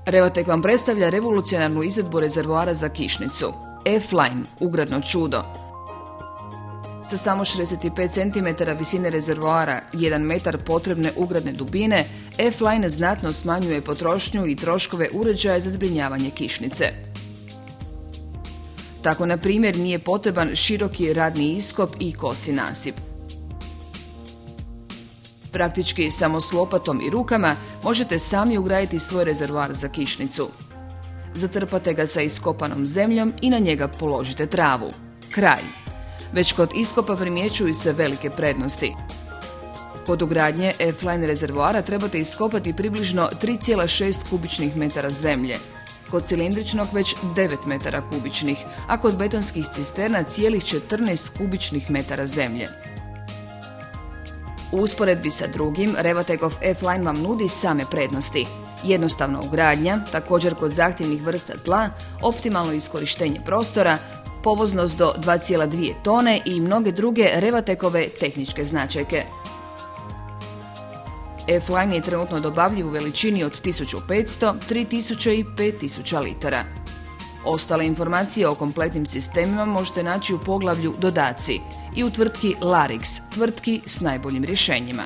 Revatek vam predstavlja revolucionarnu izvedbu rezervoara za kišnicu. F-Line, ugradno čudo. Sa samo 65 cm visine rezervoara, 1 metar potrebne ugradne dubine, F-Line znatno smanjuje potrošnju i troškove uređaja za zbrinjavanje kišnice. Tako, na primjer, nije potreban široki radni iskop i kosi nasip. Praktički samo s lopatom i rukama možete sami ugraditi svoj rezervoar za kišnicu. Zatrpate ga sa iskopanom zemljom i na njega položite travu. Kraj. Već kod iskopa primjećuju se velike prednosti. Kod ugradnje F-Line rezervoara trebate iskopati približno 3,6 kubičnih metara zemlje. Kod cilindričnog već 9 metara kubičnih, a kod betonskih cisterna cijelih 14 kubičnih metara zemlje. U usporedbi sa drugim, Revatekov F-Line vam nudi same prednosti. Jednostavna ugradnja, također kod zahtjevnih vrsta tla, optimalno iskorištenje prostora, povoznost do 2,2 tone i mnoge druge Revatekove tehničke značajke. F-Line je trenutno dobavljiv u veličini od 1500, 3000 i 5000 litara. Ostale informacije o kompletnim sistemima možete naći u poglavlju Dodaci i u tvrtki Larix, tvrtki s najboljim rješenjima.